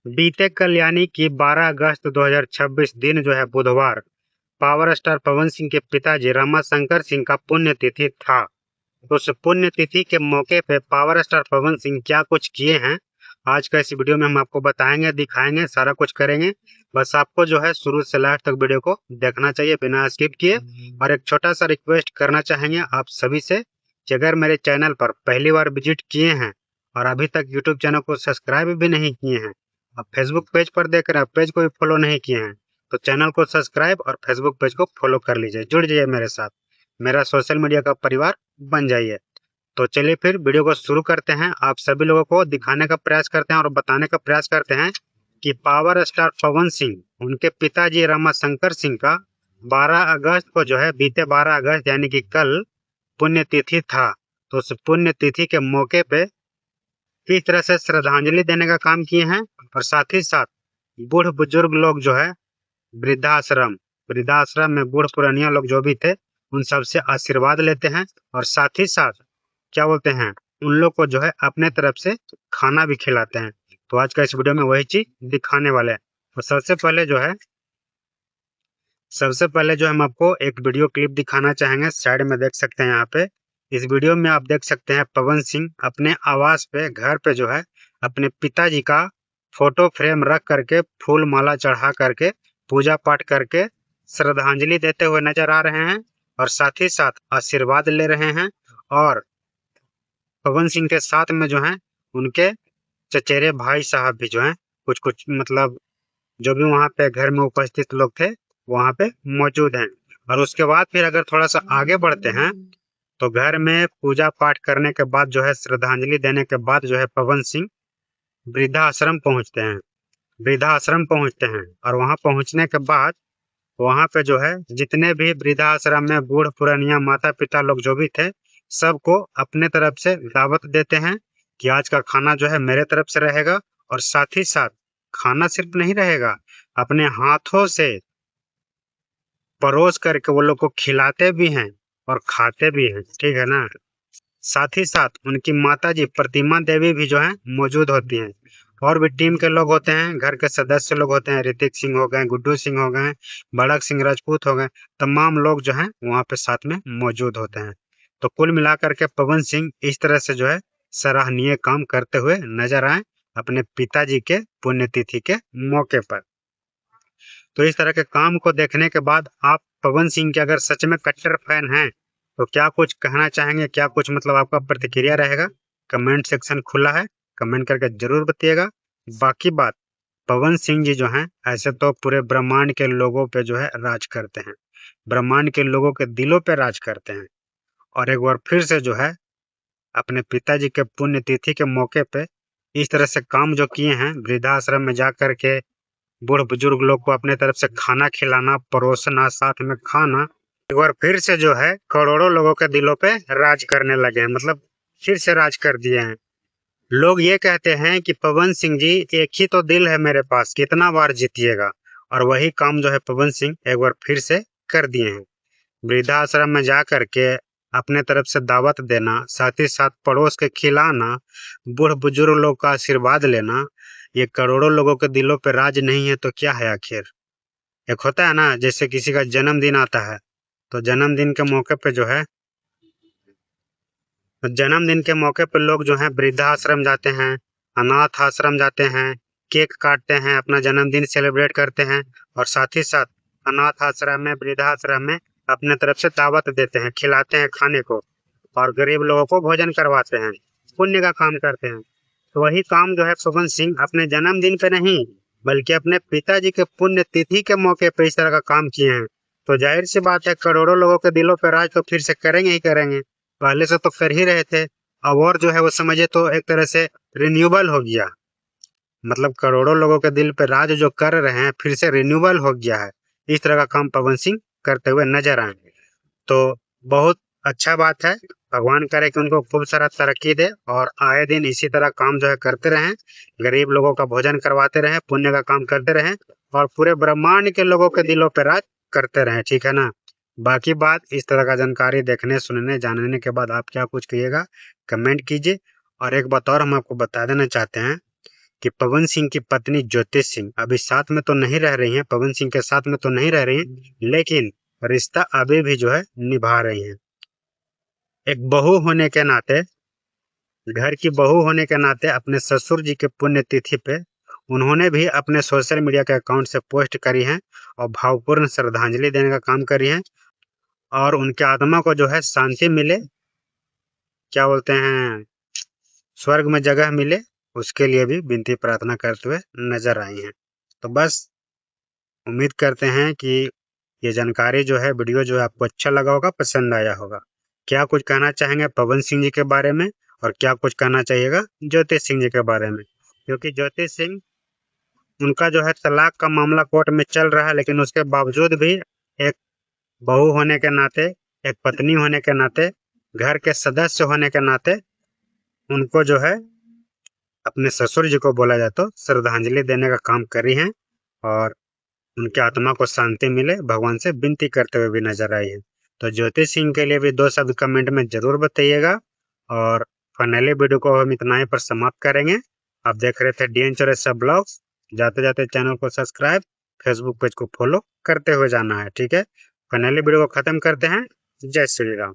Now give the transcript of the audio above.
बीते कल यानी कि 12 अगस्त 2026 दिन जो है बुधवार पावर स्टार पवन सिंह के पिताजी रमाशंकर सिंह का पुण्यतिथि था। तो उस पुण्यतिथि के मौके पे पावर स्टार पवन सिंह क्या कुछ किए हैं, आज का इस वीडियो में हम आपको बताएंगे, दिखाएंगे, सारा कुछ करेंगे। बस आपको जो है शुरू से लास्ट तक वीडियो को देखना चाहिए बिना स्किप किए। और एक छोटा सा रिक्वेस्ट करना चाहेंगे आप सभी से कि अगर मेरे चैनल पर पहली बार विजिट किए हैं और अभी तक यूट्यूब चैनल को सब्सक्राइब भी नहीं किए हैं, आप फेसबुक पेज पर देख रहे हैं, पेज को भी फॉलो नहीं किए हैं, तो चैनल को सब्सक्राइब और फेसबुक पेज को फॉलो कर लीजिए, जुड़ जाइए मेरे साथ, मेरा सोशल मीडिया का परिवार बन जाइए। तो चलिए फिर वीडियो को शुरू करते हैं। आप सभी लोगों को दिखाने का प्रयास करते हैं और बताने का प्रयास करते हैं कि पावर स्टार पवन सिंह उनके पिताजी रमाशंकर सिंह का 12 अगस्त को जो है बीते 12 अगस्त यानी कि कल पुण्यतिथि था। तो उस पुण्यतिथि के मौके पे किस तरह से श्रद्धांजलि देने का काम किए हैं और साथ ही साथ बूढ़ बुजुर्ग लोग जो है वृद्धाश्रम वृद्धाश्रम में बूढ़ पुरानिया लोग जो भी थे उन सबसे आशीर्वाद लेते हैं और साथ ही साथ क्या बोलते हैं उन लोग को जो है अपने तरफ से खाना भी खिलाते हैं। तो आज का इस वीडियो में वही चीज दिखाने वाले हैं। तो सबसे पहले जो हम आपको एक वीडियो क्लिप दिखाना चाहेंगे, साइड में देख सकते हैं। यहाँ पे इस वीडियो में आप देख सकते हैं पवन सिंह अपने आवास पे घर पे जो है अपने पिताजी का फोटो फ्रेम रख करके फूल माला चढ़ा करके पूजा पाठ करके श्रद्धांजलि देते हुए नजर आ रहे हैं और साथ ही साथ आशीर्वाद ले रहे हैं। और पवन सिंह के साथ में जो है उनके चचेरे भाई साहब भी जो है कुछ कुछ मतलब जो भी वहां पे घर में उपस्थित लोग थे वहां पे मौजूद हैं। और उसके बाद फिर अगर थोड़ा सा आगे बढ़ते हैं तो घर में पूजा पाठ करने के बाद जो है श्रद्धांजलि देने के बाद जो है पवन सिंह वृद्धाश्रम पहुंचते हैं और वहां पहुंचने के बाद वहां पे जो है जितने भी वृद्धाश्रम में बूढ़ पुरानिया माता पिता लोग जो भी थे सबको अपने तरफ से दावत देते हैं कि आज का खाना जो है मेरे तरफ से रहेगा। और साथ ही साथ खाना सिर्फ नहीं रहेगा, अपने हाथों से परोस करके वो लोग को खिलाते भी हैं और खाते भी हैं, ठीक है ना। साथ ही साथ उनकी माता जी प्रतिमा देवी भी जो है मौजूद होती हैं। और भी टीम के लोग होते हैं, घर के सदस्य लोग होते हैं, ऋतिक सिंह हो गए, गुड्डू सिंह हो गए, बड़क सिंह राजपूत हो गए, तमाम लोग जो हैं वहां पे साथ में मौजूद होते हैं। तो कुल मिलाकर के पवन सिंह इस तरह से जो है सराहनीय काम करते हुए नजर आए अपने पिताजी के पुण्यतिथि के मौके पर। तो इस तरह के काम को देखने के बाद आप पवन सिंह के अगर सच में कट्टर फैन हैं तो क्या कुछ कहना चाहेंगे, क्या कुछ मतलब आपका प्रतिक्रिया रहेगा? कमेंट सेक्शन खुला है, कमेंट करके जरूर बताइएगा। बाकी बात, पवन सिंह जी जो हैं ऐसे तो पूरे ब्रह्मांड के लोगों पे जो है राज करते हैं, ब्रह्मांड के लोगों के दिलों पे राज करते हैं। और एक बार फिर से जो है अपने पिताजी के पुण्यतिथि के मौके पे इस तरह से काम जो किए हैं, वृद्धाश्रम में जा करके बूढ़ बुजुर्ग लोग को अपने तरफ से खाना खिलाना, परोसना, साथ में खाना, एक बार फिर से जो है करोड़ों लोगों के दिलों पे राज करने लगे हैं, मतलब फिर से राज कर दिए हैं। लोग ये कहते हैं कि पवन सिंह जी एक ही तो दिल है मेरे पास, कितना बार जीतिएगा। और वही काम जो है पवन सिंह एक बार फिर से कर दिए हैं। वृद्धाश्रम में जा करके अपने तरफ से दावत देना, साथ ही साथ पड़ोस के खिलाना, बूढ़ बुजुर्ग लोग का आशीर्वाद लेना, ये करोड़ों लोगों के दिलों पे राज नहीं है तो क्या है आखिर? एक होता है ना, जैसे किसी का जन्मदिन आता है तो जन्मदिन के मौके पे जो है जन्मदिन के मौके पर लोग जो है वृद्धाश्रम जाते हैं, अनाथ आश्रम जाते हैं, केक काटते हैं, अपना जन्मदिन सेलिब्रेट करते हैं और साथ ही साथ अनाथ आश्रम में, वृद्धाश्रम में अपने तरफ से दावत देते हैं, खिलाते हैं खाने को और गरीब लोगों को भोजन करवाते हैं, पुण्य का काम करते हैं। तो वही काम जो है पवन सिंह अपने जन्मदिन पे नहीं बल्कि अपने पिताजी के पुण्य तिथि के मौके पे इस तरह का काम किए हैं। तो जाहिर सी बात है करोड़ों लोगों के दिलों पे राज तो फिर से करेंगे ही करेंगे, पहले से तो कर ही रहे थे। अब और जो है वो समझे तो एक तरह से रिन्यूअल हो गया, मतलब करोड़ों लोगों के दिल पे राज जो कर रहे हैं फिर से रिन्यूअल हो गया है। इस तरह का काम पवन सिंह करते हुए नजर आए तो बहुत अच्छा बात है। भगवान करे कि उनको खूब सारा तरक्की दे और आए दिन इसी तरह काम जो है करते रहें, गरीब लोगों का भोजन करवाते रहें, पुण्य का काम करते रहें और पूरे ब्रह्मांड के लोगों के दिलों पर राज करते रहें, ठीक है ना। बाकी बात, इस तरह का जानकारी देखने, सुनने, जानने के बाद आप क्या कुछ कहिएगा कमेंट कीजिए। और एक बात और हम आपको बता देना चाहते हैं कि पवन सिंह की पत्नी ज्योति सिंह अभी साथ में तो नहीं रह रही हैं, पवन सिंह के साथ में तो नहीं रह रही हैं, लेकिन रिश्ता अभी भी जो है निभा रही हैं। एक बहू होने के नाते, घर की बहू होने के नाते अपने ससुर जी के पुण्यतिथि पे उन्होंने भी अपने सोशल मीडिया के अकाउंट से पोस्ट करी है और भावपूर्ण श्रद्धांजलि देने का काम करी है और उनके आत्मा को जो है शांति मिले, क्या बोलते हैं, स्वर्ग में जगह मिले, उसके लिए भी विनती प्रार्थना करते हुए नजर आई हैं। तो बस उम्मीद करते हैं कि ये जानकारी जो है, वीडियो जो है आपको अच्छा लगा होगा, पसंद आया होगा। क्या कुछ कहना चाहेंगे पवन सिंह जी के बारे में और क्या कुछ कहना चाहिएगा ज्योति सिंह जी के बारे में? क्योंकि ज्योति सिंह, उनका जो है तलाक का मामला कोर्ट में चल रहा है, लेकिन उसके बावजूद भी एक बहू होने के नाते, एक पत्नी होने के नाते, घर के सदस्य होने के नाते उनको जो है अपने ससुर जी को बोला जाए तो श्रद्धांजलि देने का काम करी हैं और उनकी आत्मा को शांति मिले, भगवान से विनती करते हुए भी नजर आई है। तो ज्योति सिंह के लिए भी 2 शब्द कमेंट में जरूर बताइएगा और फाइनली वीडियो को हम इतना ही पर समाप्त करेंगे। आप देख रहे थे DN चौरसिया ब्लॉग्स। जाते जाते चैनल को सब्सक्राइब, फेसबुक पेज को फॉलो करते हुए जाना है, ठीक है। फाइनली वीडियो को खत्म करते हैं। जय श्री राम।